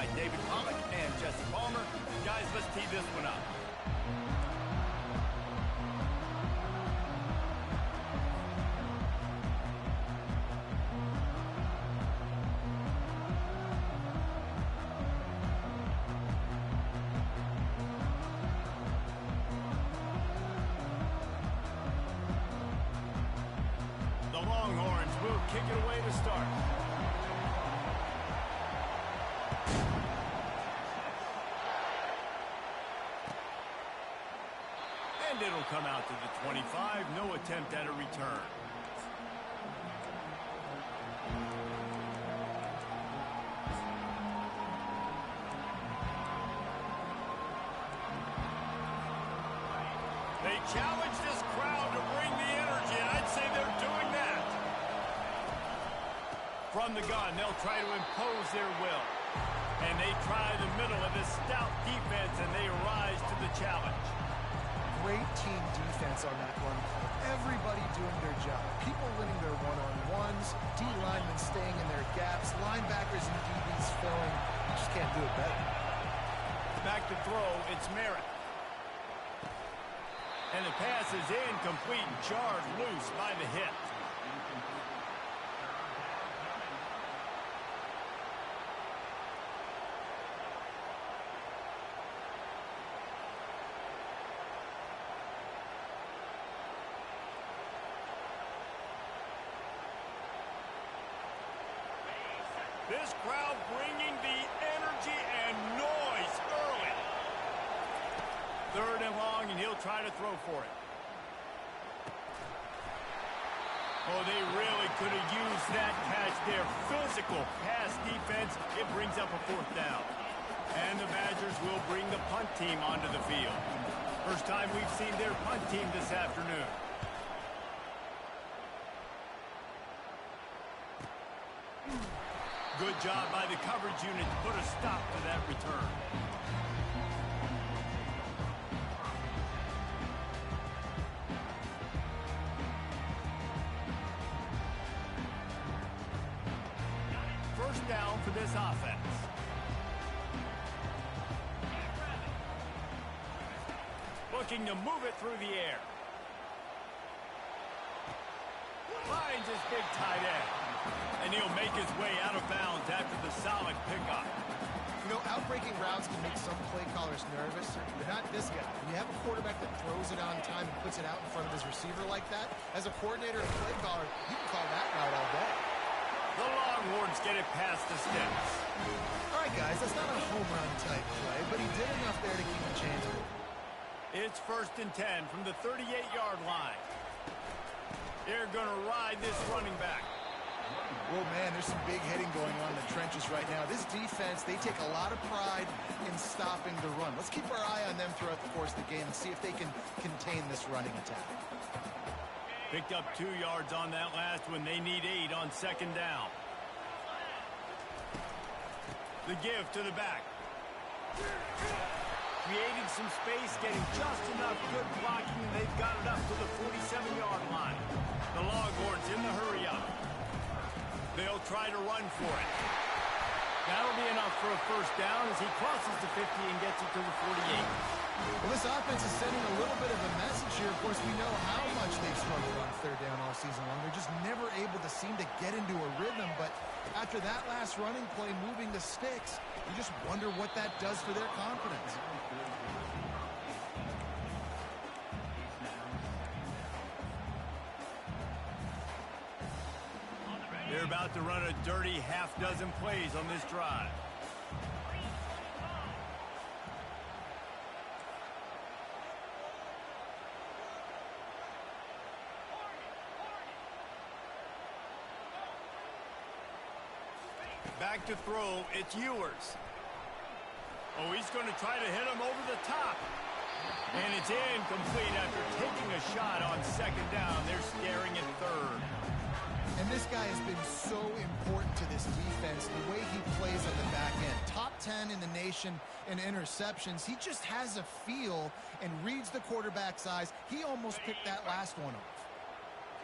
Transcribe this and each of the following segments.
by David Pollock and Jesse Palmer. Guys, let's tee this one up. The Longhorns will kick it away to start. And it'll come out to the 25. No attempt at a return. They challenge this crowd to bring the energy, and I'd say they're doing that. From the gun, they'll try to impose their will. And they try the middle of this stout defense, and they rise to the challenge. Great team defense on that run play. Everybody doing their job. People winning their one-on-ones, D-linemen staying in their gaps, linebackers and DBs filling. You just can't do it better. Back to throw, it's Merritt. And the pass is incomplete and jarred loose by the hit. This crowd bringing the energy and noise early. Third and long, and he'll try to throw for it. Oh, they really could have used that catch there. Physical pass defense. It brings up a fourth down. And the Badgers will bring the punt team onto the field. First time we've seen their punt team this afternoon. Good job by the coverage unit to put a stop to that return. First down for this offense. Looking to move it through the air. Finds his big tight end. And he'll make his way out of bounds after the solid pickup. You know, outbreaking routes can make some play callers nervous, but not this guy. When you have a quarterback that throws it on time and puts it out in front of his receiver like that, as a coordinator and play caller, you can call that route all day. The Longhorns get it past the sticks. All right, guys, that's not a home run type play, but he did enough there to keep the chains moving. It's 1st and 10 from the 38-yard line. They're going to ride this running back. Oh, man, there's some big hitting going on in the trenches right now. This defense, they take a lot of pride in stopping the run. Let's keep our eye on them throughout the course of the game and see if they can contain this running attack. Picked up 2 yards on that last one. They need 8 on second down. The give to the back. Creating some space, getting just enough good blocking, and they've got it up to the 47-yard line. The Longhorns in the hurry-up. They'll try to run for it. That'll be enough for a first down as he crosses the 50 and gets it to the 48. Well, this offense is sending a little bit of a message here. Of course, we know how much they've struggled on third down all season long. They're just never able to seem to get into a rhythm. But after that last running play, moving the sticks, you just wonder what that does for their confidence. They're about to run a dirty half-dozen plays on this drive. Back to throw, it's Ewers. Oh, he's going to try to hit him over the top. And it's incomplete after taking a shot on second down. They're staring at third. And this guy has been so important to this defense, the way he plays on the back end. Top 10 in the nation in interceptions. He just has a feel and reads the quarterback's eyes. He almost picked that last one off.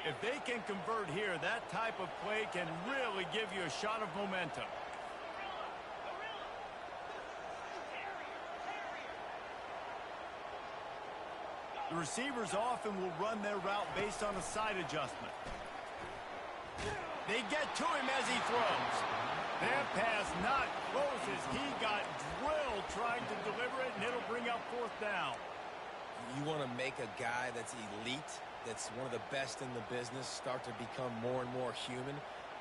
If they can convert here, that type of play can really give you a shot of momentum. The receivers often will run their route based on a side adjustment. They get to him as he throws. That pass not close as he got drilled trying to deliver it, and it'll bring up fourth down. You want to make a guy that's elite, that's one of the best in the business, start to become more and more human.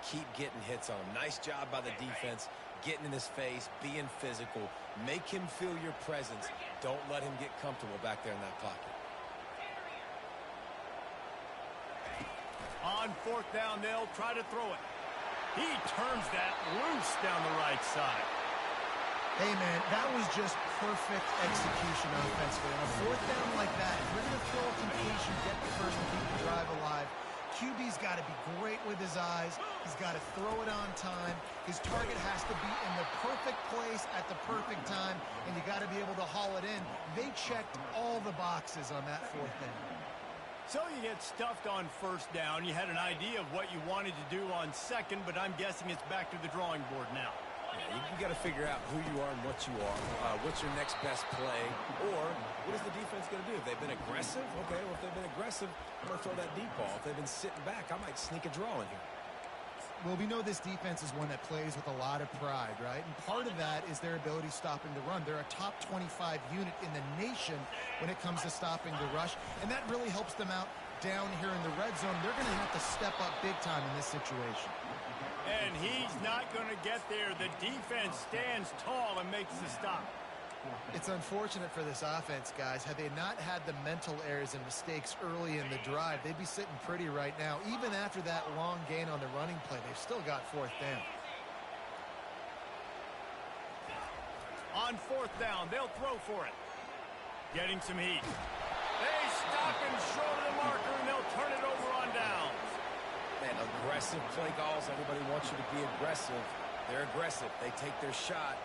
Keep getting hits on him. Nice job by the defense, getting in his face, being physical. Make him feel your presence. Don't let him get comfortable back there in that pocket. On fourth down, they'll try to throw it. He turns that loose down the right side. Hey, man, that was just perfect execution offensively. On a fourth down like that, if you're going to throw a completion, get the first and keep the drive alive, QB's got to be great with his eyes. He's got to throw it on time. His target has to be in the perfect place at the perfect time, and you got to be able to haul it in. They checked all the boxes on that fourth down. So you get stuffed on first down. You had an idea of what you wanted to do on second, but I'm guessing it's back to the drawing board now. Yeah, you got to figure out who you are and what you are. What's your next best play? Or what is the defense going to do? If they've been aggressive, okay, well, if they've been aggressive, I'm going to throw that deep ball. If they've been sitting back, I might sneak a draw in here. Well, we know this defense is one that plays with a lot of pride, right? And part of that is their ability stopping the run. They're a top 25 unit in the nation when it comes to stopping the rush, and that really helps them out down here in the red zone. They're going to have to step up big time in this situation. And he's not going to get there. The defense stands tall and makes the stop. It's unfortunate for this offense, guys. Had they not had the mental errors and mistakes early in the drive, they'd be sitting pretty right now. Even after that long gain on the running play, they've still got fourth down. On fourth down, they'll throw for it. Getting some heat. They stop him short of the marker, and they'll turn it over on downs. Man, aggressive play calls. Everybody wants you to be aggressive. They're aggressive. They take their shot.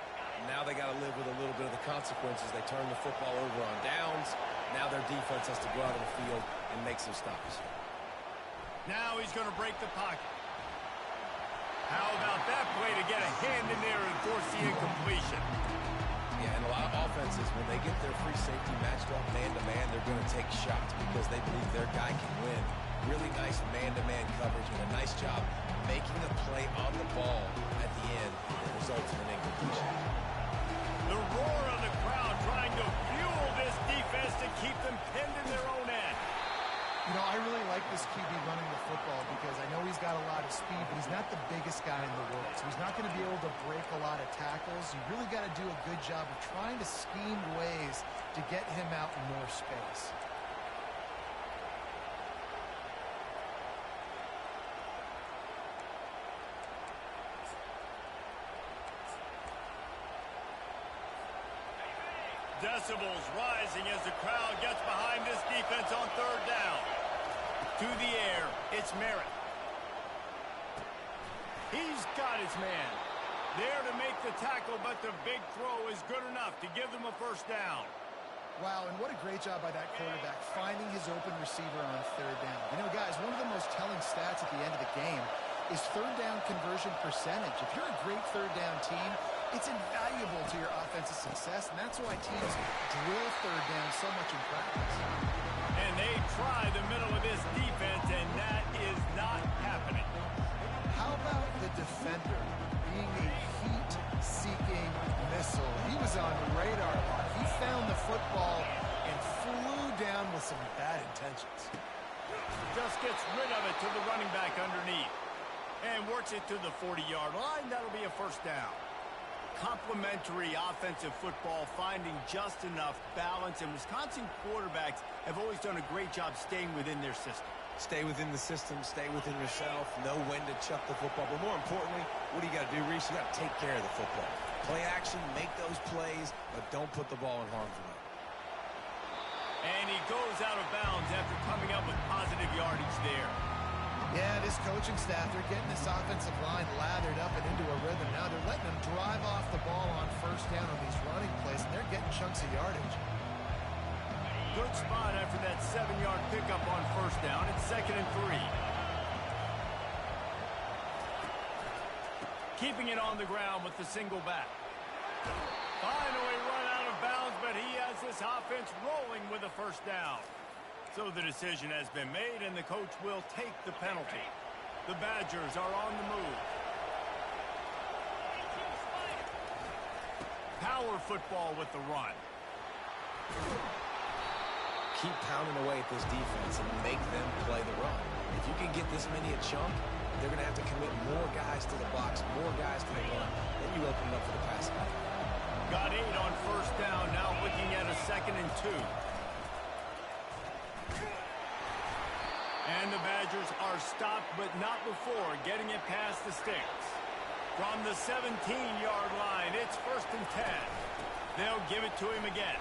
Now they got to live with a little bit of the consequences. They turn the football over on downs. Now their defense has to go out on the field and make some stops. Now he's going to break the pocket. How about that play to get a hand in there and force the incompletion? Yeah, and a lot of offenses, when they get their free safety matched up man-to-man, they're going to take shots because they believe their guy can win. Really nice man-to-man coverage and a nice job making a play on the ball at the end that results in an incompletion. The roar of the crowd trying to fuel this defense to keep them pinned in their own end. You know, I really like this QB running the football because I know he's got a lot of speed, but he's not the biggest guy in the world. So he's not going to be able to break a lot of tackles. You really got to do a good job of trying to scheme ways to get him out in more space. Decibels rising as the crowd gets behind this defense on third down. To the air, it's Merritt. He's got his man. There to make the tackle, but the big throw is good enough to give them a first down. Wow, and what a great job by that quarterback, finding his open receiver on third down. You know, guys, one of the most telling stats at the end of the game is third down conversion percentage. If you're a great third down team, it's invaluable to your offensive success, and that's why teams drill third down so much in practice. And they try the middle of this defense, and that is not happening. How about the defender being a heat-seeking missile? He was on radar lock. He found the football and flew down with some bad intentions. Just gets rid of it to the running back underneath. And works it to the 40-yard line. That'll be a first down. Complementary offensive football, finding just enough balance, and Wisconsin quarterbacks have always done a great job staying within their system. Stay within the system, stay within yourself, know when to chuck the football. But more importantly, what do you got to do, Reese? You got to take care of the football. Play action, make those plays, but don't put the ball in harm's way. And he goes out of bounds after coming up with positive yardage there. Yeah, this coaching staff, they're getting this offensive line lathered up and into a rhythm. Now they're letting them drive off the ball on first down on these running plays, and they're getting chunks of yardage. Good spot after that 7-yard pickup on first down. It's 2nd and 3. Keeping it on the ground with the single back. Finally run out of bounds, but he has this offense rolling with a first down. So the decision has been made, and the coach will take the penalty. The Badgers are on the move. Power football with the run. Keep pounding away at this defense and make them play the run. If you can get this many a chunk, they're going to have to commit more guys to the box, more guys to the run. Then you open it up for the passing. Got 8 on first down, now looking at a 2nd and 2. And the Badgers are stopped, but not before getting it past the sticks. From the 17-yard line, it's 1st and 10. They'll give it to him again.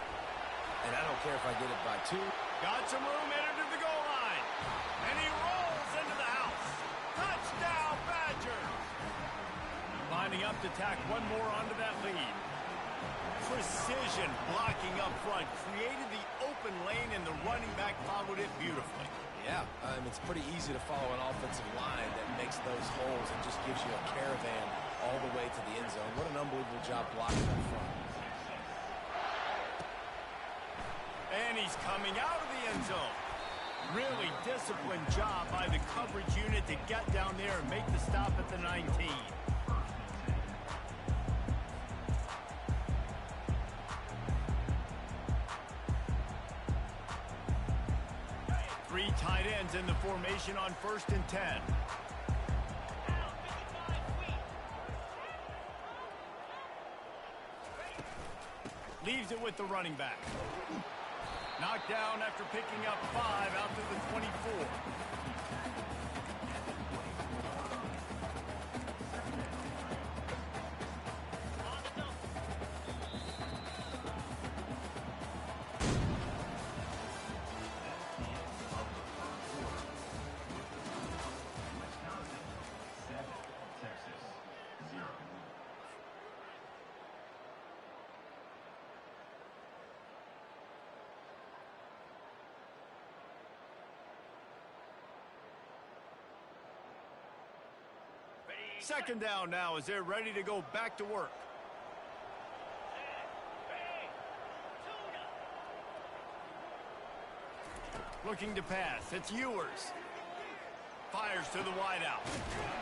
And I don't care if I get it by 2. Got some room headed to the goal line. And he rolls into the house. Touchdown, Badgers! Lining up to tack one more onto that lead. Precision blocking up front created the open lane, and the running back followed it beautifully. Yeah, it's pretty easy to follow an offensive line that makes those holes and just gives you a caravan all the way to the end zone. What an unbelievable job blocking up front. And he's coming out of the end zone. Really disciplined job by the coverage unit to get down there and make the stop at the 19. 3 tight ends in the formation on 1st and 10. Leaves it with the running back. Knocked down after picking up 5 out to the 24. Second down now as they're ready to go back to work. Looking to pass. It's Ewers. Fires to the wideout.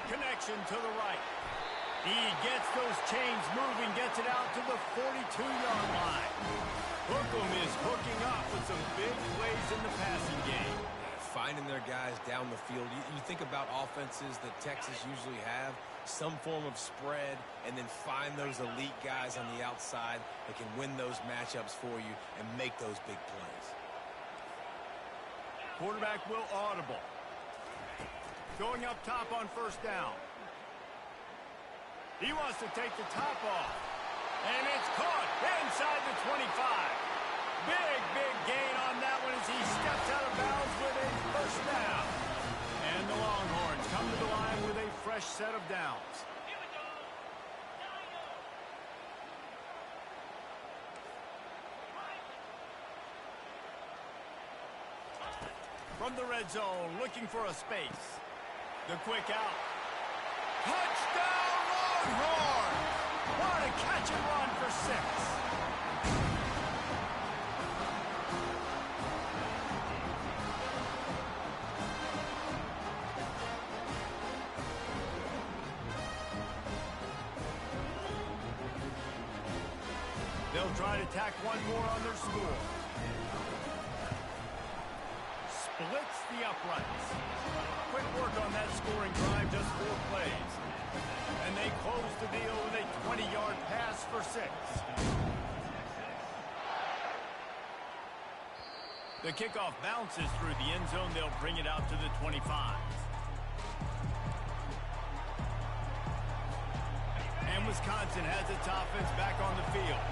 Connection to the right. He gets those chains moving, gets it out to the 42-yard line. Hookem is hooking up with some big plays in the passing game. Finding their guys down the field. You think about offenses that Texas usually have, some form of spread, and then find those elite guys on the outside that can win those matchups for you and make those big plays. Quarterback will audible. Going up top on first down. He wants to take the top off. And it's caught inside the 25. Big gain on that one as he steps out of bounds with a first down. And the Longhorns come to the line with a fresh set of downs. From the red zone, looking for a space. The quick out. Touchdown, Longhorns! What a catch and run for 6. They'll try to tack one more on their score. Splits the uprights. Quick work on that scoring drive, just 4 plays. And they close the deal with a 20-yard pass for 6. The kickoff bounces through the end zone. They'll bring it out to the 25. And Wisconsin has its offense back on the field.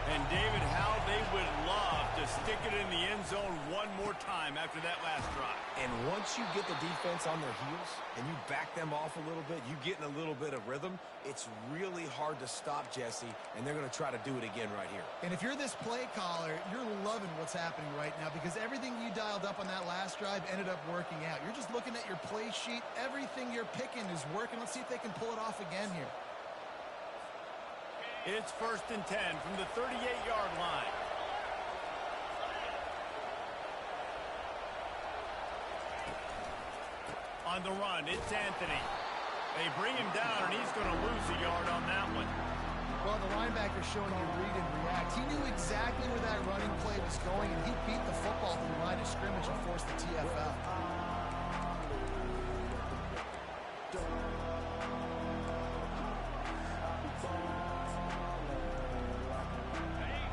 And, David, how they would love to stick it in the end zone one more time after that last drive. And once you get the defense on their heels and you back them off a little bit, you get in a little bit of rhythm, it's really hard to stop Jesse, and they're going to try to do it again right here. And if you're this play caller, you're loving what's happening right now because everything you dialed up on that last drive ended up working out. You're just looking at your play sheet. Everything you're picking is working. Let's see if they can pull it off again here. It's 1st and 10 from the 38-yard line. On the run, it's Anthony. They bring him down, and he's going to lose a yard on that one. Well, the linebacker's showing you read and react. He knew exactly where that running play was going, and he beat the football to the line of scrimmage and forced the TFL.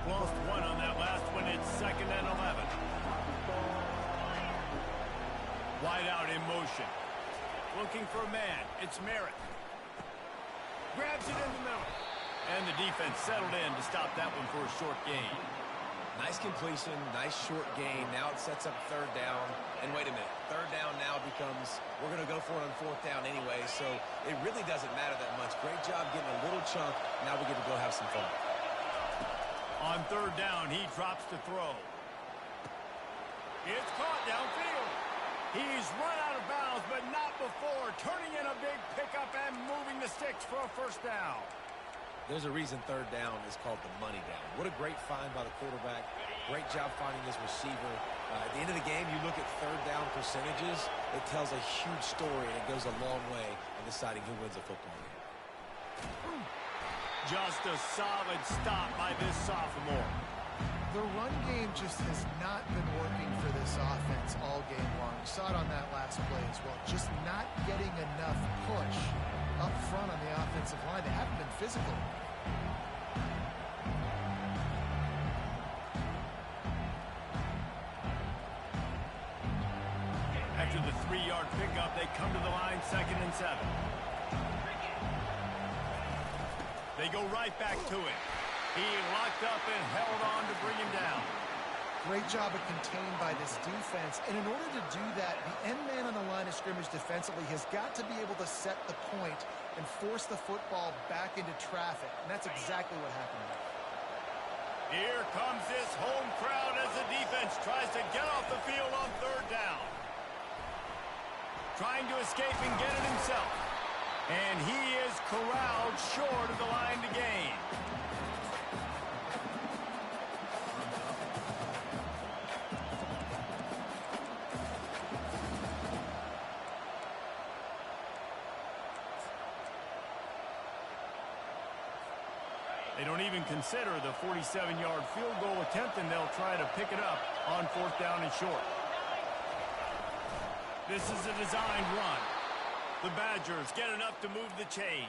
Lost one on that last one. It's 2nd and 11. Wide out in motion. Looking for a man. It's Merritt. Grabs it in the middle. And the defense settled in to stop that one for a short gain. Nice completion, nice short gain. Now it sets up 3rd down. And wait a minute, 3rd down now becomes, we're going to go for it on 4th down anyway, so it really doesn't matter that much. Great job getting a little chunk. Now we get to go have some fun. On 3rd down, he drops to throw. It's caught downfield. He's run out of bounds, but not before turning in a big pickup and moving the sticks for a 1st down. There's a reason 3rd down is called the money down. What a great find by the quarterback. Great job finding his receiver. At the end of the game, you look at 3rd down percentages. It tells a huge story, and it goes a long way in deciding who wins a football game. Just a solid stop by this sophomore. The run game just has not been working for this offense all game long. You saw it on that last play as well. Just not getting enough push up front on the offensive line. They haven't been physical. After the 3-yard pickup, they come to the line 2nd and 7. They go right back to it. He locked up and held on to bring him down. Great job of contained by this defense. And in order to do that, the end man on the line of scrimmage defensively has got to be able to set the point and force the football back into traffic. And that's exactly what happened there. Here comes this home crowd as the defense tries to get off the field on 3rd down. Trying to escape and get it himself. And he is corralled short of the line to gain. They don't even consider the 47-yard field goal attempt, and they'll try to pick it up on 4th down and short. This is a designed run. The Badgers get enough to move the chains.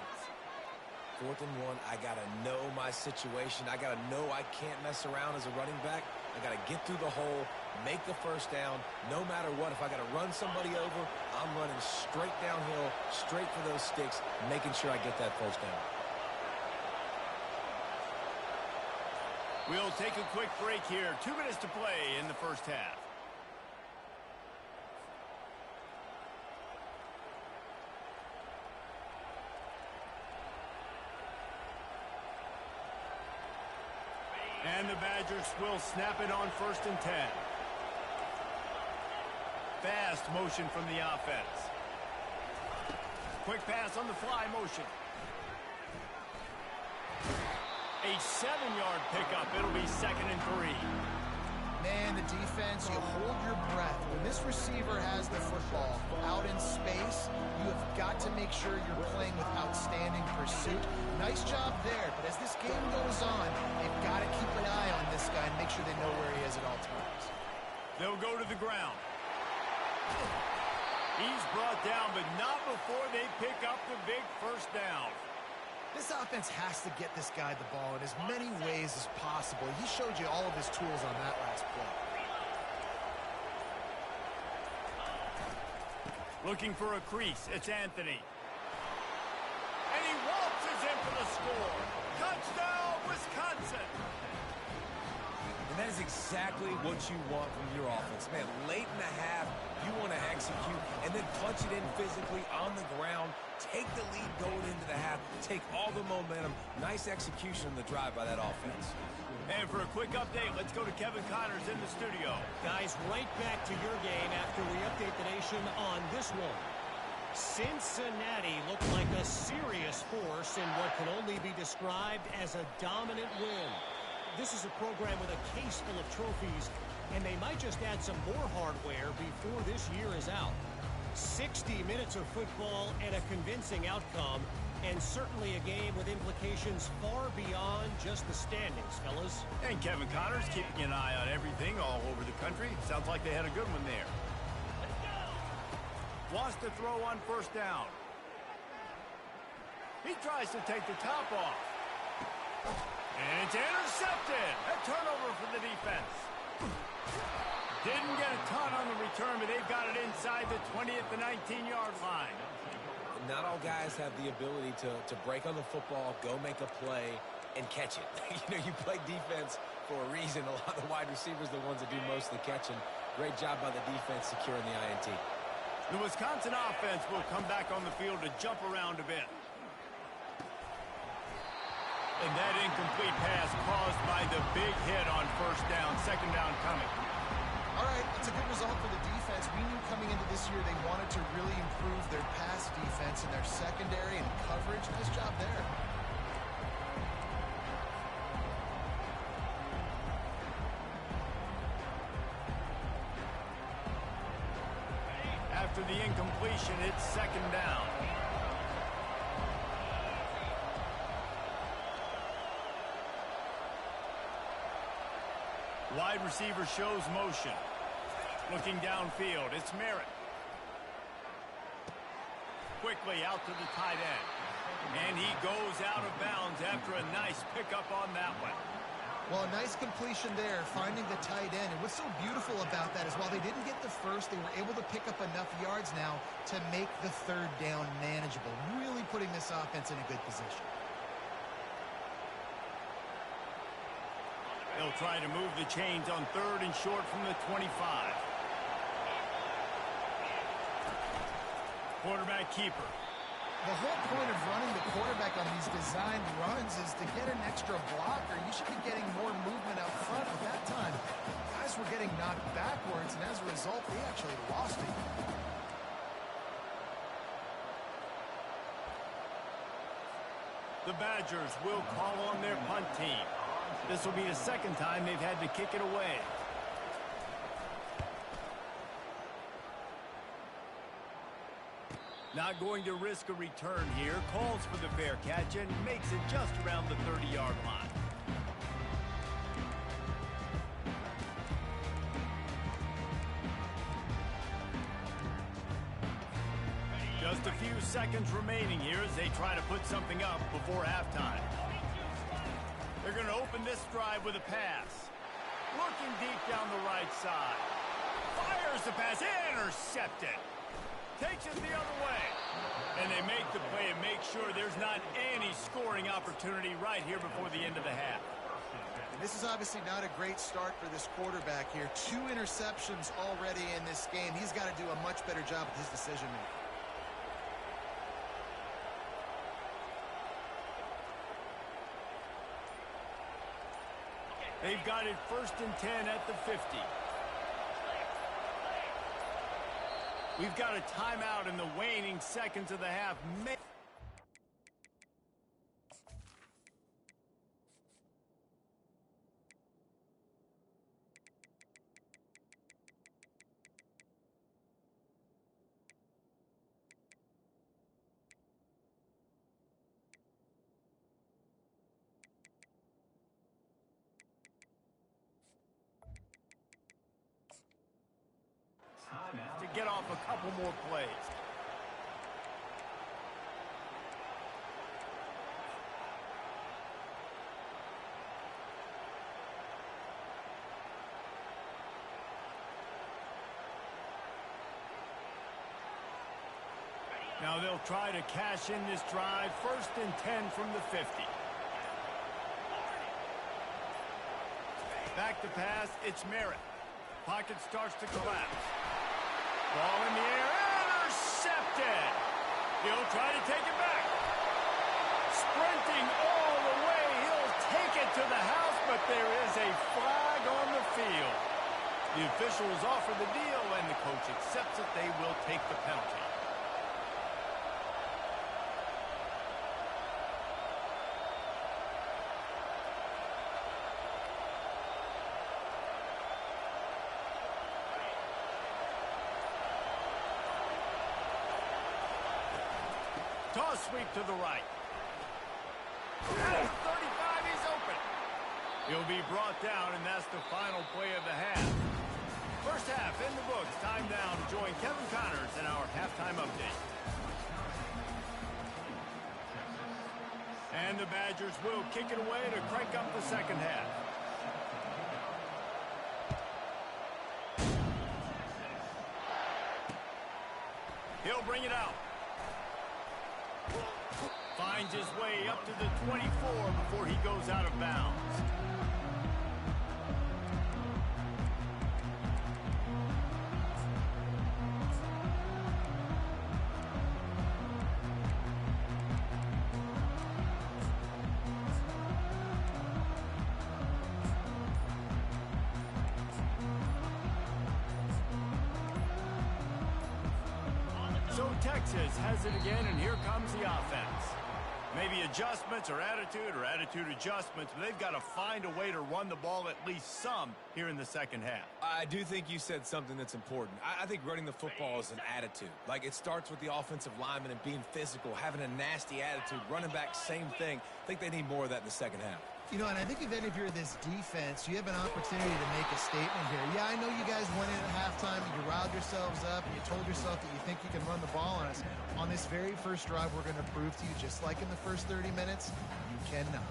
4th and 1, I got to know my situation. I got to know I can't mess around as a running back. I got to get through the hole, make the 1st down, no matter what. If I got to run somebody over, I'm running straight downhill, straight for those sticks, making sure I get that 1st down. We'll take a quick break here. 2 minutes to play in the 1st half. And the Badgers will snap it on 1st and 10. Fast motion from the offense. Quick pass on the fly motion. A 7-yard pickup. It'll be 2nd and 3. Man, the defense, you hold your breath. When this receiver has the football out in space, you have got to make sure you're playing with outstanding pursuit. Nice job there, but as this game goes on, they've got to keep an eye on this guy and make sure they know where he is at all times. They'll go to the ground. He's brought down, but not before they pick up the big 1st down. This offense has to get this guy the ball in as many ways as possible. He showed you all of his tools on that last play. Looking for a crease. It's Anthony. And he waltzes in for the score. Touchdown, Wisconsin. And that is exactly what you want from your offense. Man, late in the half, you want to execute and then punch it in physically on the ground. Take the lead going into the half. Take all the momentum. Nice execution on the drive by that offense. And for a quick update, let's go to Kevin Connors in the studio. Guys, right back to your game after we update the nation on this one. Cincinnati looked like a serious force in what can only be described as a dominant win. This is a program with a case full of trophies, and they might just add some more hardware before this year is out. 60 minutes of football and a convincing outcome, and certainly a game with implications far beyond just the standings, fellas. And Kevin Connors keeping an eye on everything all over the country. Sounds like they had a good one there. Wants to throw on first down. He tries to take the top off. And it's intercepted. A turnover for the defense. Didn't get a ton on the return, but they've got it inside the 20 at the 19-yard line. Not all guys have the ability to break on the football, go make a play, and catch it. You play defense for a reason. A lot of the wide receivers are the ones that do most of the catching. Great job by the defense securing the INT. The Wisconsin offense will come back on the field to jump around a bit. And that incomplete pass caused by the big hit on first down. Second down coming. All right, that's a good result for the defense. We knew coming into this year they wanted to really improve their pass defense and their secondary and coverage. Nice job there. After the incompletion, it's second down. Wide receiver shows motion. Looking downfield, it's Merritt. Quickly out to the tight end. And he goes out of bounds after a nice pickup on that one. Well, a nice completion there, finding the tight end. And what's so beautiful about that is while they didn't get the first, they were able to pick up enough yards now to make the third down manageable, really putting this offense in a good position. They'll try to move the chains on third and short from the 25. Quarterback keeper. The whole point of running the quarterback on these designed runs is to get an extra blocker. You should be getting more movement up front. At that time, guys were getting knocked backwards, and as a result, they actually lost it. The Badgers will call on their punt team. This will be the second time they've had to kick it away. Not going to risk a return here. Calls for the fair catch and makes it just around the 30-yard line. Just a few seconds remaining here as they try to put something up before halftime. They're going to open this drive with a pass. Looking deep down the right side. Fires the pass. Intercepted. Takes it the other way. And they make the play and make sure there's not any scoring opportunity right here before the end of the half. And this is obviously not a great start for this quarterback here. 2 interceptions already in this game. He's got to do a much better job with his decision-making. They've got it 1st and 10 at the 50. We've got a timeout in the waning seconds of the half. To get off a couple more plays. Now they'll try to cash in this drive. 1st and 10 from the 50. Back to pass, it's Merritt. Pocket starts to collapse. Ball in the air, intercepted. He'll try to take it back. Sprinting all the way, he'll take it to the house, but there is a flag on the field. The officials offer the deal, and the coach accepts it. They will take the penalty. sweep to the right. At 35, he's open. He'll be brought down, and that's the final play of the half. First half in the books. Time down to join Kevin Connors in our halftime update. And the Badgers will kick it away to crank up the second half. He'll bring it out. Finds his way up to the 24 before he goes out of bounds. So Texas has it again, and here comes the offense. Maybe adjustments or attitude adjustments, but they've got to find a way to run the ball at least some here in the second half. I do think you said something that's important. I think running the football is an attitude. Like, it starts with the offensive lineman and being physical, having a nasty attitude. Running back, same thing. I think they need more of that in the second half. You know, and I think even if you're this defense, you have an opportunity to make a statement here. Yeah, I know you guys went in at halftime and you riled yourselves up and you told yourself that you think you can run the ball on us. On this very first drive, we're going to prove to you, just like in the first 30 minutes, you cannot.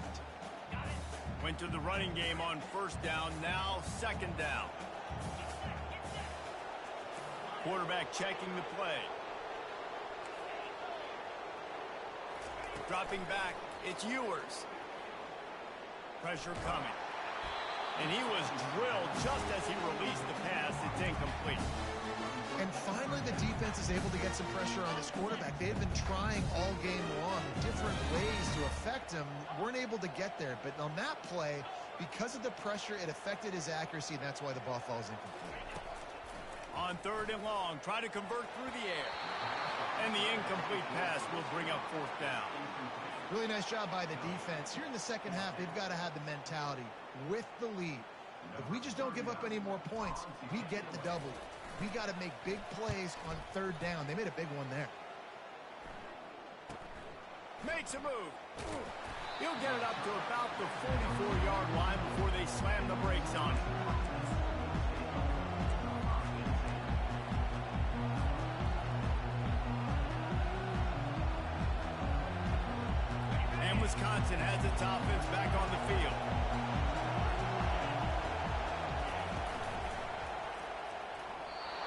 Went to the running game on first down, now second down. Quarterback checking the play. Dropping back, it's Ewers. Pressure coming. And he was drilled just as he released the pass. It's incomplete. And finally, the defense is able to get some pressure on this quarterback. They had been trying all game long different ways to affect him. Weren't able to get there. But on that play, because of the pressure, it affected his accuracy, and that's why the ball falls incomplete. On third and long, try to convert through the air. And the incomplete pass will bring up fourth down. Really nice job by the defense. Here in the second half, they've got to have the mentality with the lead. If we just don't give up any more points, we get the double. We got to make big plays on third down. They made a big one there. Makes a move. He'll get it up to about the 44-yard line before they slam the brakes on it. And Wisconsin has its offense back on the field.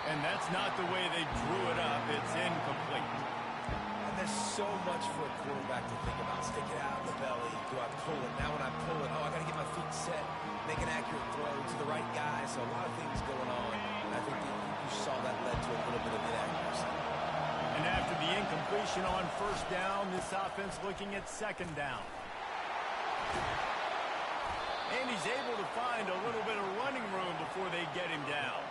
And that's not the way they drew it up. It's incomplete. And there's so much for a quarterback to think about. Stick it out in the belly. Do I pull it? Now when I pull it, I got to get my feet set. Make an accurate throw to the right guy. So a lot of things going on. And I think that you saw that led to a little bit of inaccuracy. And after the incompletion on first down, this offense looking at second down. And he's able to find a little bit of running room before they get him down.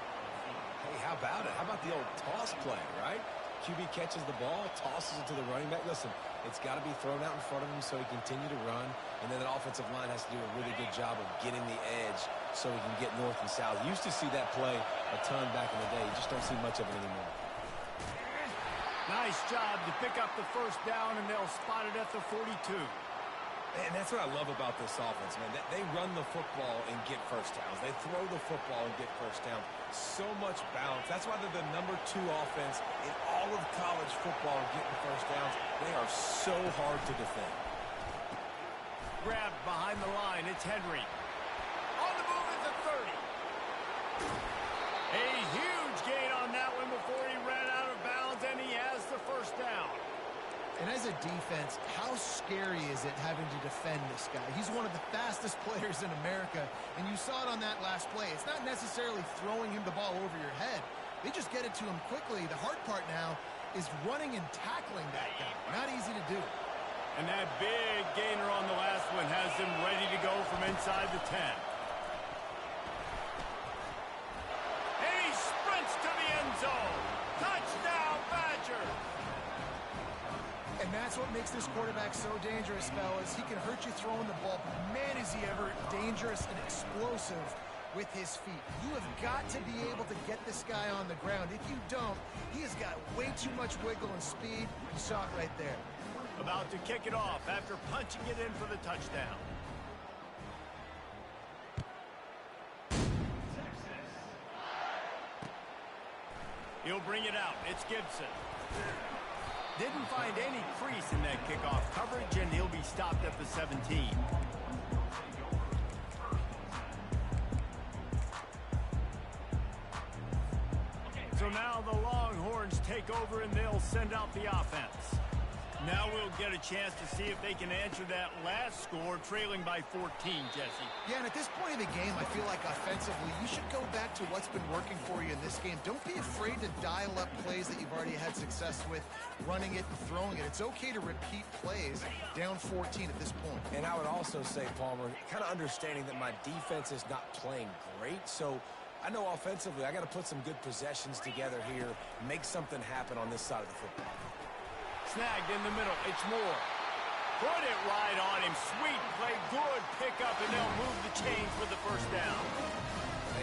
Hey, how about it? How about the old toss play, right? QB catches the ball, tosses it to the running back. Listen, it's got to be thrown out in front of him so he can continue to run. And then that offensive line has to do a really good job of getting the edge so he can get north and south. You used to see that play a ton back in the day. You just don't see much of it anymore. Nice job to pick up the first down, and they'll spot it at the 42. And that's what I love about this offense, man. They run the football and get first downs. They throw the football and get first downs. So much balance. That's why they're the #2 offense in all of college football getting first downs. They are so hard to defend. Grabbed behind the line. It's Henry. On the move is the 30. A huge gain on that one before he ran out of bounds, and he has the first down. And as a defense, how scary is it having to defend this guy? He's one of the fastest players in America, and you saw it on that last play. It's not necessarily throwing him the ball over your head. They just get it to him quickly. The hard part now is running and tackling that guy. Not easy to do. And that big gainer on the last one has him ready to go from inside the 10. And he sprints to the end zone. Touchdown, Badgers! And that's what makes this quarterback so dangerous, fellas. He can hurt you throwing the ball, but man, is he ever dangerous and explosive with his feet. You have got to be able to get this guy on the ground. If you don't, he has got way too much wiggle and speed. You saw it right there. About to kick it off after punching it in for the touchdown. He'll bring it out. It's Gibson. Didn't find any crease in that kickoff coverage, and he'll be stopped at the 17. So now the Longhorns take over, and they'll send out the offense. Now we'll get a chance to see if they can answer that last score, trailing by 14, Jesse. Yeah, and at this point of the game, I feel like offensively, you should go back to what's been working for you in this game. Don't be afraid to dial up plays that you've already had success with, running it and throwing it. It's okay to repeat plays down 14 at this point. And I would also say, Palmer, kind of understanding that my defense is not playing great, so I know offensively I got to put some good possessions together here, make something happen on this side of the football. Snagged in the middle. It's Moore. Put it right on him. Sweet play. Good pickup, and they'll move the chains with the first down.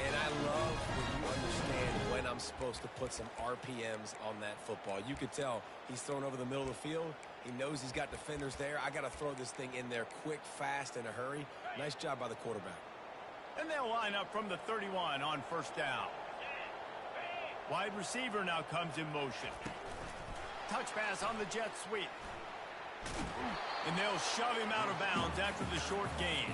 And I love when you understand when I'm supposed to put some RPMs on that football. You could tell he's thrown over the middle of the field. He knows he's got defenders there. I got to throw this thing in there quick, fast, in a hurry. Nice job by the quarterback. And they'll line up from the 31 on first down. Wide receiver now comes in motion. Touch pass on the jet sweep. And they'll shove him out of bounds after the short gain.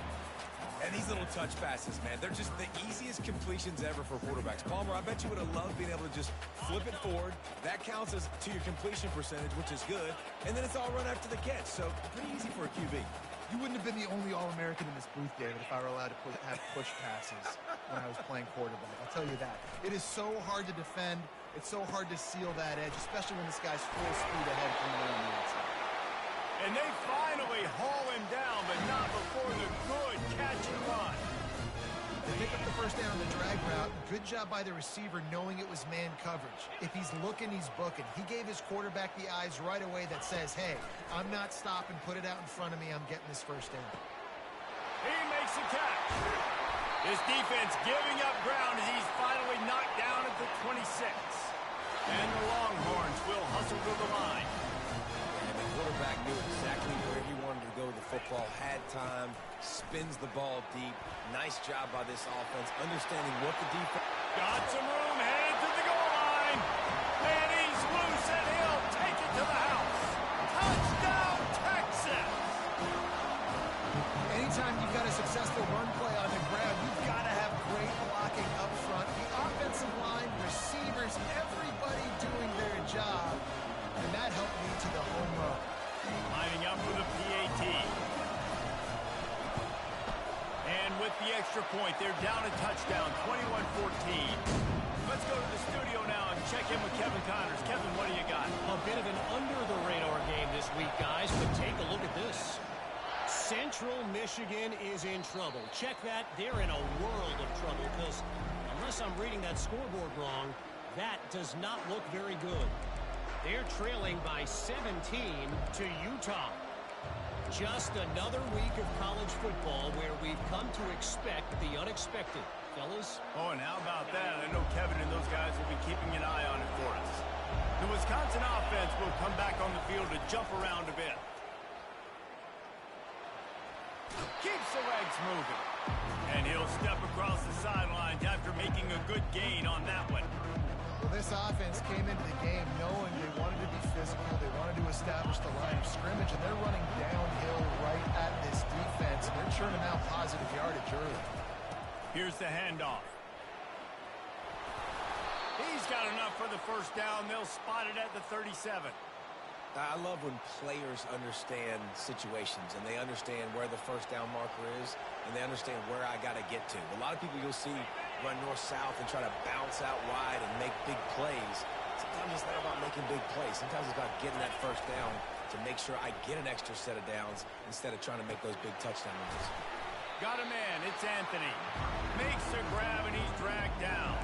And these little touch passes, man, they're just the easiest completions ever for quarterbacks. Palmer, I bet you would have loved being able to just flip it forward. That counts as to your completion percentage, which is good. And then it's all run after the catch, so pretty easy for a QB. You wouldn't have been the only All-American in this booth, David, if I were allowed to have push passes when I was playing quarterback. I'll tell you that. It is so hard to defend. It's so hard to seal that edge, especially when this guy's full speed ahead coming around the outside. And they finally haul him down, but not before the good catch and run. They pick up the first down on the drag route. Good job by the receiver knowing it was man coverage. If he's looking, he's booking. He gave his quarterback the eyes right away that says, hey, I'm not stopping. Put it out in front of me. I'm getting this first down. He makes a catch. His defense giving up ground as he's finally knocked down at the 26. And the Longhorns will hustle to the line. And the quarterback knew exactly where he wanted to go with the football, had time, spins the ball deep. Nice job by this offense, understanding what the defense... Got some room, headed to the goal line. And he's loose, and he'll take it to the house. Touchdown, Texas! Anytime you've got a successful run play on the ground, you've got to have great blocking up front. The offensive line, receivers, everybody doing their job. And that helped lead to the home run. Lining up for the PAT. And with the extra point, they're down a touchdown, 21-14. Let's go to the studio now and check in with Kevin Connors. Kevin, what do you got? A bit of an under-the-radar game this week, guys, but take a look at this. Central Michigan is in trouble. Check that. They're in a world of trouble because unless I'm reading that scoreboard wrong, that does not look very good. They're trailing by 17 to Utah. Just another week of college football where we've come to expect the unexpected. Fellas? Oh, and how about that? I know Kevin and those guys will be keeping an eye on it for us. The Wisconsin offense will come back on the field to jump around a bit. Keeps the legs moving. And he'll step across the sidelines after making a good gain on that one. Well, this offense came into the game knowing they wanted to be physical. They wanted to establish the line of scrimmage, and they're running downhill right at this defense. They're churning out positive yardage early. Here's the handoff. He's got enough for the first down. They'll spot it at the 37. I love when players understand situations and they understand where the first down marker is and they understand where I got to get to. A lot of people you'll see run north-south and try to bounce out wide and make big plays. Sometimes it's not about making big plays. Sometimes it's about getting that first down to make sure I get an extra set of downs instead of trying to make those big touchdown runs. Got a man. It's Anthony. Makes a grab and he's dragged down.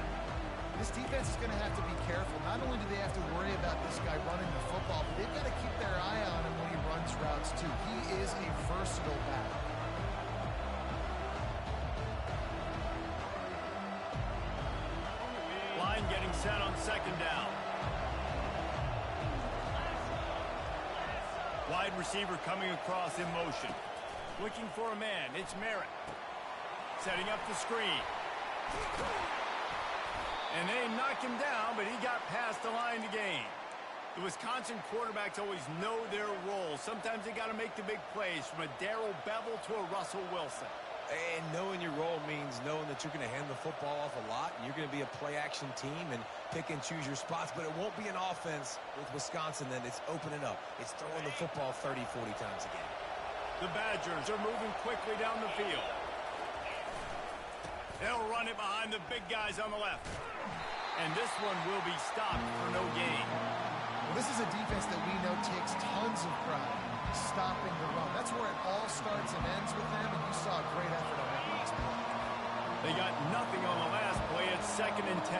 This defense is going to have to be careful. Not only do they have to worry about this guy running the football, but they've got to keep their eye on him when he runs routes, too. He is a versatile back. Line getting set on second down. Wide receiver coming across in motion. Looking for a man. It's Merritt. Setting up the screen. And they knock him down, but he got past the line to gain. The Wisconsin quarterbacks always know their role. Sometimes they got to make the big plays, from a Darrell Bevel to a Russell Wilson. And knowing your role means knowing that you're going to hand the football off a lot, and you're going to be a play-action team and pick and choose your spots, but it won't be an offense with Wisconsin then. It's opening up. It's throwing the football 30, 40 times a game. The Badgers are moving quickly down the field. They'll run it behind the big guys on the left. And this one will be stopped for no gain. Well, this is a defense that we know takes tons of pride stopping the run. That's where it all starts and ends with them, and you saw a great effort on that last play. They got nothing on the last play. It's 2nd and 10.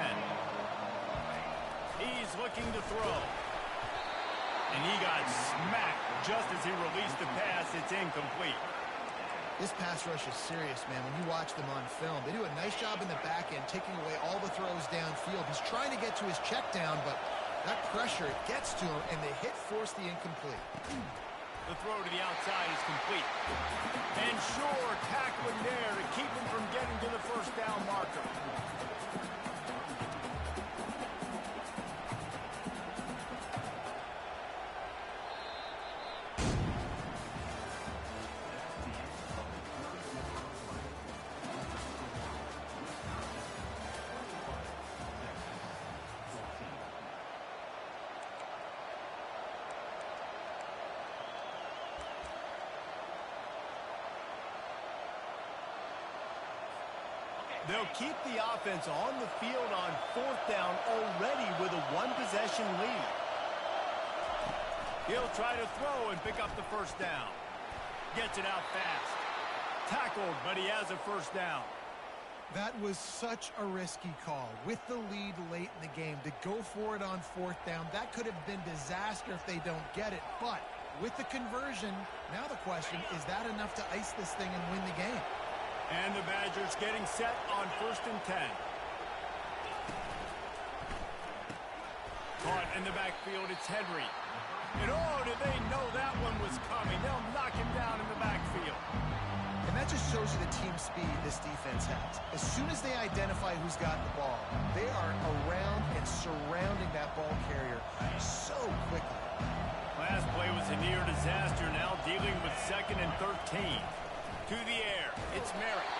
He's looking to throw. And he got smacked just as he released the pass. It's incomplete. This pass rush is serious, man. When you watch them on film, they do a nice job in the back end, taking away all the throws downfield. He's trying to get to his check down, but that pressure, it gets to him, and the hit forced the incomplete. The throw to the outside is complete. And sure, tackling there to keep him from getting to the first down marker. They'll keep the offense on the field on 4th down already with a one-possession lead. He'll try to throw and pick up the first down. Gets it out fast. Tackled, but he has a first down. That was such a risky call. With the lead late in the game, to go for it on 4th down, that could have been disaster if they don't get it. But with the conversion, now the question, is that enough to ice this thing and win the game? And the Badgers getting set on 1st and 10. Caught in the backfield, it's Henry. And oh, did they know that one was coming. They'll knock him down in the backfield. And that just shows you the team speed this defense has. As soon as they identify who's got the ball, they are around and surrounding that ball carrier so quickly. Last play was a near disaster, now dealing with 2nd and 13. To the air, it's Merritt.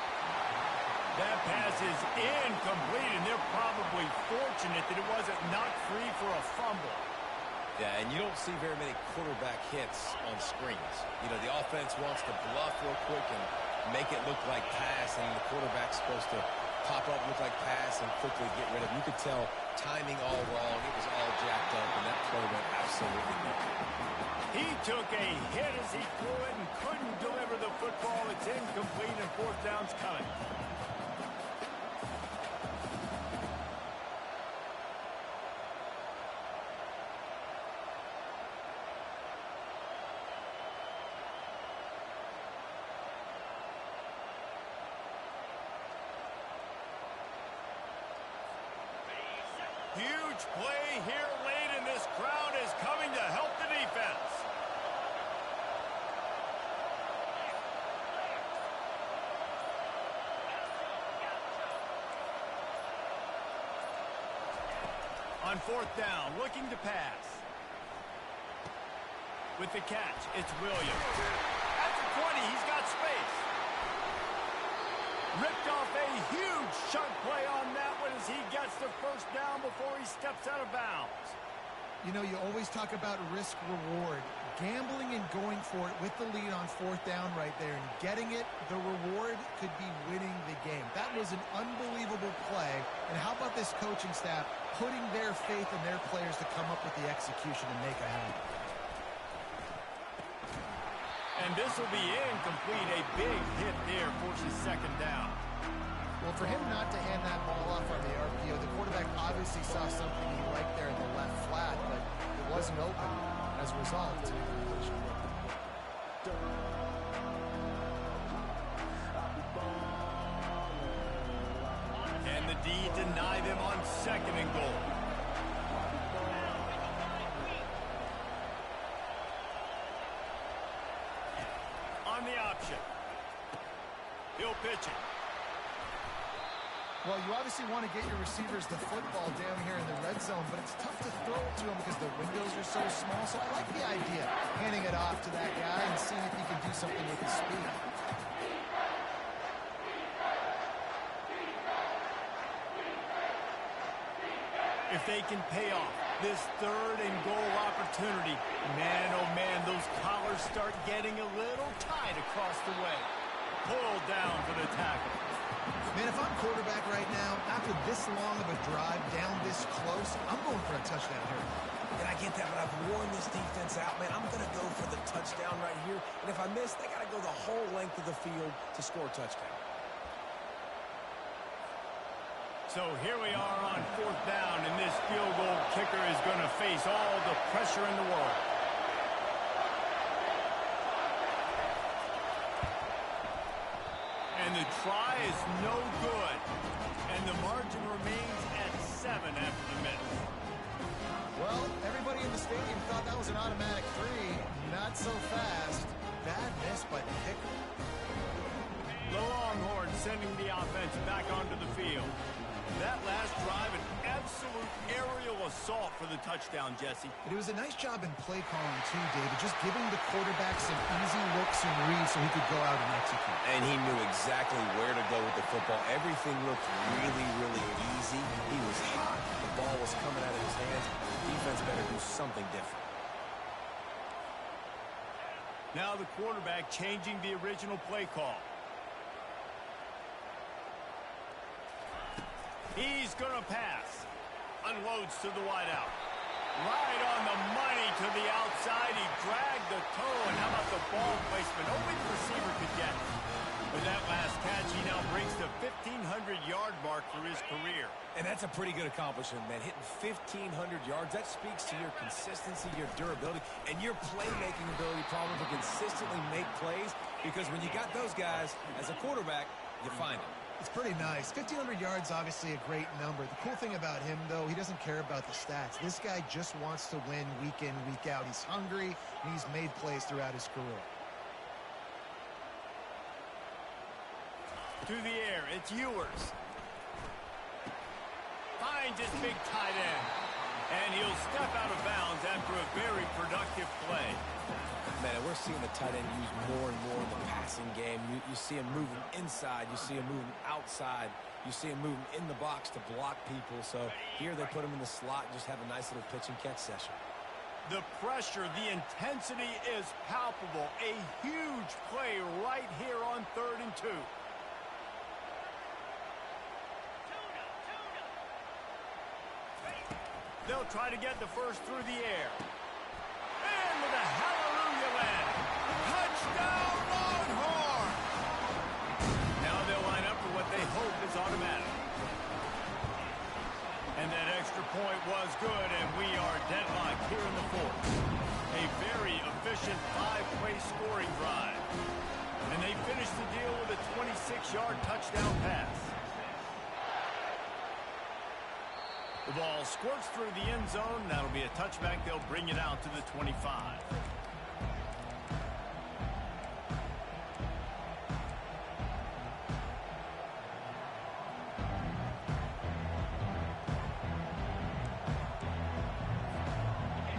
That pass is incomplete, and they're probably fortunate that it wasn't knocked free for a fumble. Yeah, and you don't see very many quarterback hits on screens. You know, the offense wants to bluff real quick and make it look like pass, and the quarterback's supposed to pop up, look like pass, and quickly get rid of it. You could tell timing all wrong. It was all jacked up, and that play went absolutely nowhere. He took a hit as he threw it and couldn't deliver the football. It's incomplete, and 4th down's coming. Huge play here late, and this crowd is coming to help the defense. On 4th down, looking to pass. With the catch, it's Williams. At the 20, he's got space. Ripped off a huge chunk play on that one as he gets the first down before he steps out of bounds. You know, you always talk about risk-reward. Gambling and going for it with the lead on 4th down right there and getting it, the reward could be winning the game. That was an unbelievable play. And how about this coaching staff putting their faith in their players to come up with the execution and make a happen? And this will be incomplete. A big hit there forces 2nd down. Well, for him not to hand that ball off on the RPO, the quarterback obviously saw something he liked there in the left flat, but it wasn't open. As a result, it's an incompletion. And the D deny them on 2nd and goal. option. He'll pitch it. Well, you obviously want to get your receivers the football down here in the red zone, but it's tough to throw it to them because the windows are so small. So I like the idea, handing it off to that guy and seeing if he can do something with his speed. If they can pay off this 3rd and goal opportunity, man, oh man, those collars start getting a little tight across the way. Pulled down for the tackle. Man, if I'm quarterback right now, after this long of a drive down this close, I'm going for a touchdown here. And I get that, but I've worn this defense out, man. I'm going to go for the touchdown right here. And if I miss, they got to go the whole length of the field to score a touchdown. So here we are on 4th down, and this field goal kicker is going to face all the pressure in the world. And the try is no good. And the margin remains at 7 after the miss. Well, everybody in the stadium thought that was an automatic 3. Not so fast. Bad miss by the kicker. The Longhorns sending the offense back onto the field. That last drive, an absolute aerial assault for the touchdown, Jesse. But it was a nice job in play calling, too, David. Just giving the quarterback some easy looks and reads so he could go out and execute. And he knew exactly where to go with the football. Everything looked really, really easy. He was hot. The ball was coming out of his hands. Defense better do something different. Now the quarterback changing the original play call. He's going to pass. Unloads to the wideout. Right on the money to the outside. He dragged the toe. And how about the ball placement? Only the receiver could get it. With that last catch, he now breaks the 1,500-yard mark for his career. And that's a pretty good accomplishment, man. Hitting 1,500 yards, that speaks to your consistency, your durability, and your playmaking ability, problem to consistently make plays. Because when you got those guys, as a quarterback, you find them. It's pretty nice. 1,500 yards, obviously a great number. The cool thing about him, though, he doesn't care about the stats. This guy just wants to win week in, week out. He's hungry, and he's made plays throughout his career. To the air, it's Ewers. Finds his big tight end. And he'll step out of bounds after a very productive play. Man, we're seeing the tight end used more and more in the passing game. You see him moving inside. You see him moving outside. You see him moving in the box to block people. So here they put him in the slot and just have a nice little pitch and catch session. The pressure, the intensity is palpable. A huge play right here on 3rd and 2. They'll try to get the first through the air. And with a hallelujah land. Touchdown, Longhorn! Now they'll line up for what they hope is automatic. And that extra point was good, and we are deadlocked here in the 4th. A very efficient 5-play scoring drive. And they finish the deal with a 26-yard touchdown pass. The ball squirts through the end zone. That'll be a touchback. They'll bring it out to the 25.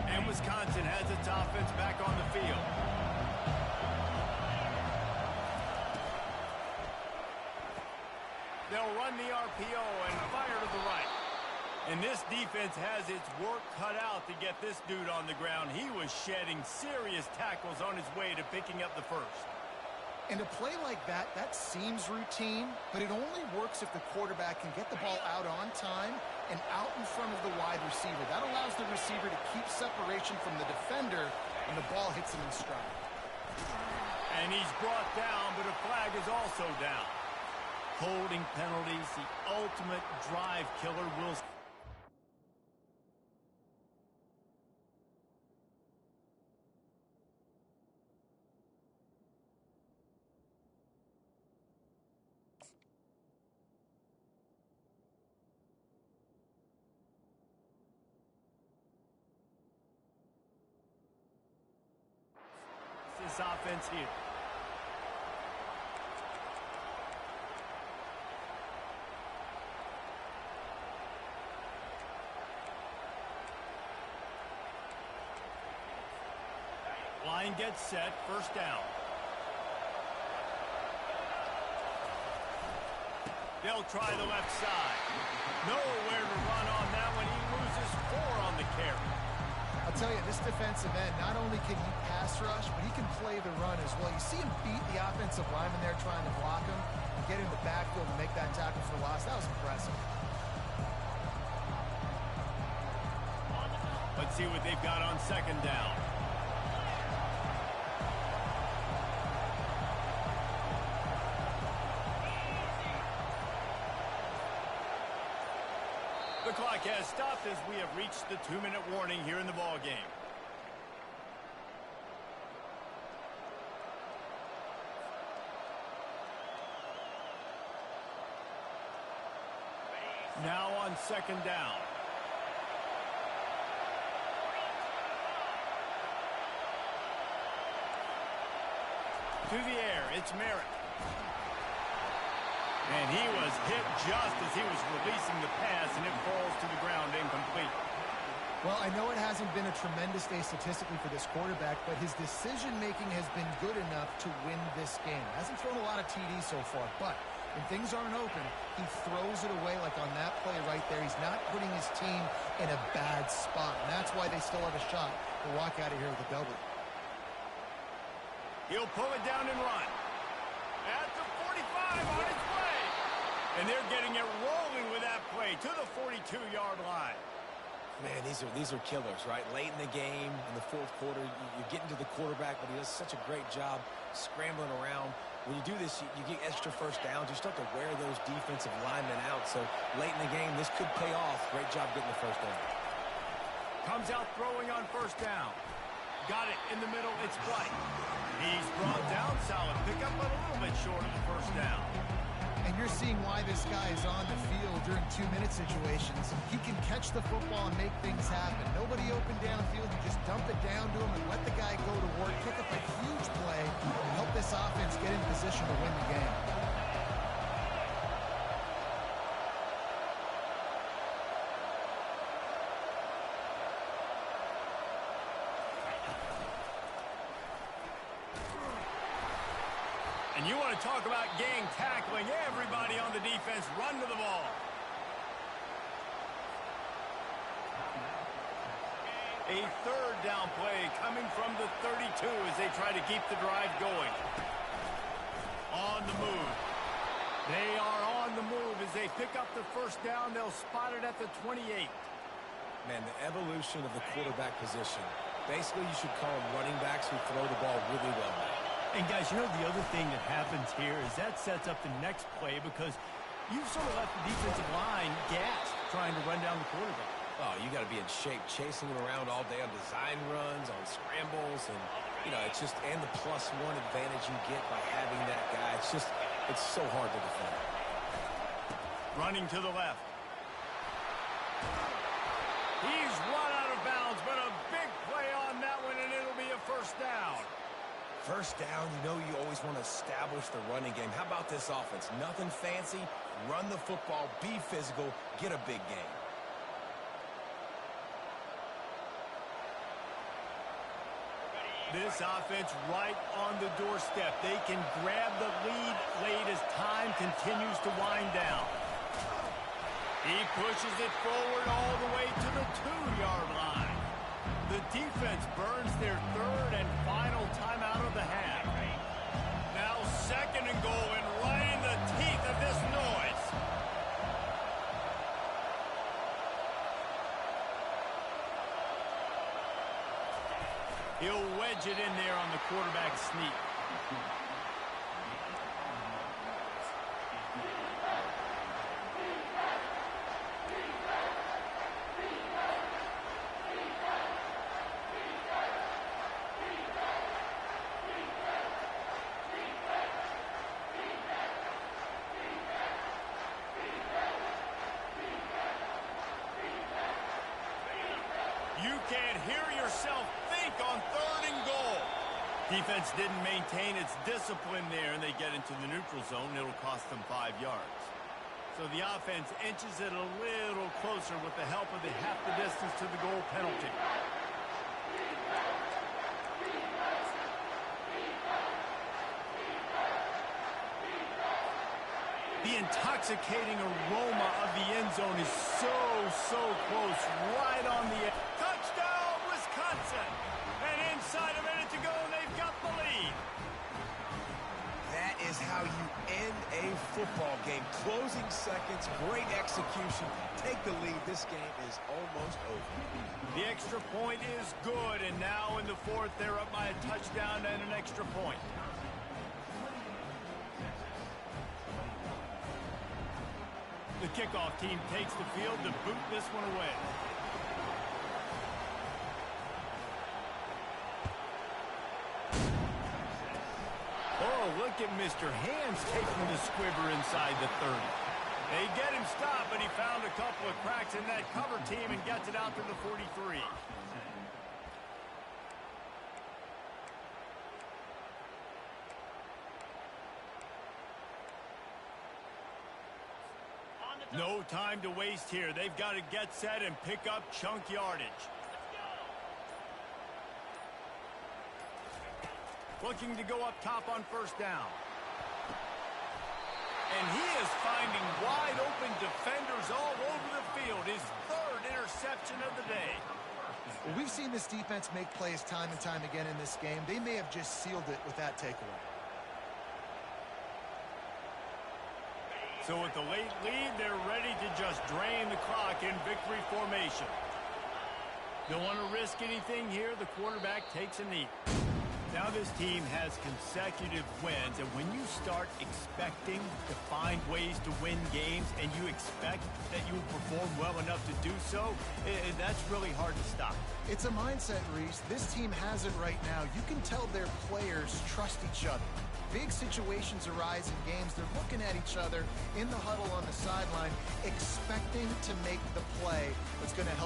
And Wisconsin has its offense back on the field. They'll run the RPO and fire to the right. And this defense has its work cut out to get this dude on the ground. He was shedding serious tackles on his way to picking up the first. And a play like that, that seems routine, but it only works if the quarterback can get the ball out on time and out in front of the wide receiver. That allows the receiver to keep separation from the defender when the ball hits him in stride. And he's brought down, but a flag is also down. Holding penalties, the ultimate drive killer will... this offense here. and get set. First down. They'll try the left side. Nowhere to run on that one. He loses 4 on the carry. I'll tell you, this defensive end, not only can he pass rush, but he can play the run as well. You see him beat the offensive lineman there trying to block him and get in the backfield and make that tackle for loss. That was impressive. Let's see what they've got on second down. The clock has stopped as we have reached the 2-minute warning here in the ball game. Now on second down. To the air, it's Merritt. And he was hit just as he was releasing the pass, and it falls to the ground incomplete. Well, I know it hasn't been a tremendous day statistically for this quarterback, but his decision-making has been good enough to win this game. Hasn't thrown a lot of TDs so far, but when things aren't open, he throws it away like on that play right there. He's not putting his team in a bad spot, and that's why they still have a shot to walk out of here with a W. He'll pull it down and run. At the 45 on its way. And they're getting it rolling with that play to the 42-yard line. Man, these are killers, right? Late in the game, in the fourth quarter, you're getting to the quarterback, but he does such a great job scrambling around. When you do this, you get extra first downs. You start to wear those defensive linemen out. So late in the game, this could pay off. Great job getting the first down. Comes out throwing on first down. Got it in the middle. It's White. He's brought down. Solid pickup, but a little bit short of the first down. And you're seeing why this guy is on the field during 2-minute situations. He can catch the football and make things happen. Nobody open downfield. You just dump it down to him and let the guy go to work, pick up a huge play, and help this offense get in position to win the game. And you want to talk about gang tackling. Everybody on the defense run to the ball. A third down play coming from the 32 as they try to keep the drive going. On the move. They are on the move as they pick up the first down. They'll spot it at the 28. Man, the evolution of the quarterback position. Basically, you should call them running backs who throw the ball really well. And, guys, you know the other thing that happens here is that sets up the next play because you've sort of left the defensive line gassed trying to run down the quarterback. Oh, you got to be in shape, chasing him around all day on design runs, on scrambles, and, you know, it's just, and the +1 advantage you get by having that guy. It's just, it's so hard to defend. Running to the left. He's run out of bounds, but a big play on that one, and it'll be a first down. First down, you know you always want to establish the running game. How about this offense? Nothing fancy. Run the football, be physical, get a big game. This offense right on the doorstep. They can grab the lead late as time continues to wind down. He pushes it forward all the way to the 2-yard line. The defense burns their third and final timeout of the half. Now second and goal, and right in the teeth of this noise. He'll wedge it in there on the quarterback sneak. You can't hear yourself think on third and goal. Defense didn't maintain its discipline there, and they get into the neutral zone. It'll cost them 5 yards. So the offense inches it a little closer with the help of the half the distance to the goal penalty. The intoxicating aroma of the end zone is so close, right on the edge. Touchdown, Wisconsin! And inside a minute to go, they've got the lead. That is how you end a football game. Closing seconds, great execution. Take the lead. This game is almost over. The extra point is good, and now in the fourth, they're up by a touchdown and an extra point. The kickoff team takes the field to boot this one away. Oh, look at Mr. Hands taking the squibber inside the 30. They get him stopped, but he found a couple of cracks in that cover team and gets it out to the 43. No time to waste here. They've got to get set and pick up chunk yardage. Looking to go up top on first down. And he is finding wide open defenders all over the field. His third interception of the day. Well, we've seen this defense make plays time and time again in this game. They may have just sealed it with that takeaway. So with the late lead, they're ready to just drain the clock in victory formation. Don't want to risk anything here. The quarterback takes a knee. Now this team has consecutive wins, and when you start expecting to find ways to win games and you expect that you will perform well enough to do so, that's really hard to stop. It's a mindset, Reese. This team has it right now. You can tell their players trust each other. Big situations arise in games. They're looking at each other in the huddle on the sideline, expecting to make the play that's going to help